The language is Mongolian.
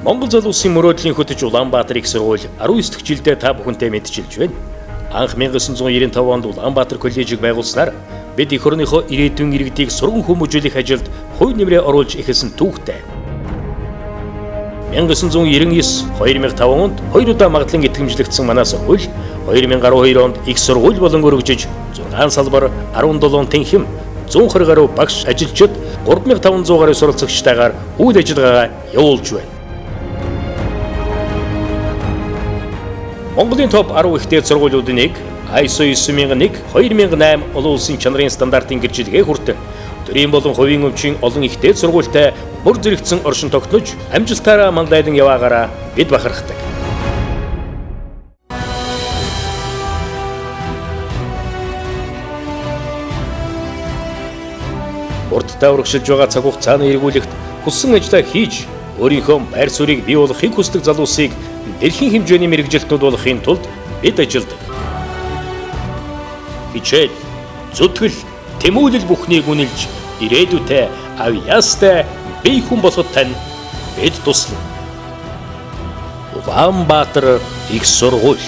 Монгол залуусын мөрөөдлийн хөтөч Улаанбаатар их сургууль 19 дахь жилдээ та бүхэнтэй мэдчилж байна. Анх 1995 онд Улаанбаатар коллежийг байгуулснаар бид эх орныхоо ирээдүйн иргэдийг сурган хүмүүжүүлэх ажилд хувь нэмрээ оруулж эхэлсэн түүхтэй. 1999-2005 онд 2 удаа магадлан итгэмжлэгдсэн манай сургууль 2012 онд их сургууль болон өргөжөж 6 салбар 17 тэнхим 120 гаруй багш ажилчид 3500 гаруй суралцагчтайгаар үйл ажиллагаагаа явуулж байна. Монголын топ 10 ихтэй сургуулиудын нэг ISO 9001-2008 олон улсын чанарын стандартын гэрчлэгээ хүртэн төрийн болон хувийн өмчийн олон ихтэй сургуультай мөр зэрэгцэн оршин тогтнож амжилтаараа мандайдан яваагаараа бид бахархдаг. Урдтай урагшилж байгаа цаг хугацааны эргүүлэгт хүссэн ажлаа хийж өөрийнхөө байр суурийг бий болгохыг хүсдэг залуусыг дэлхийн хэмжээний мэрэгжилтнүүд болохын тулд бид ажилладаг. Хичээл, зүтгэл, тэмүүлэл бүхнийг үнэлж ирээдүйтэй авьяастай бие хүн болоход тань бид туслана. Улаанбаатар их сургууль.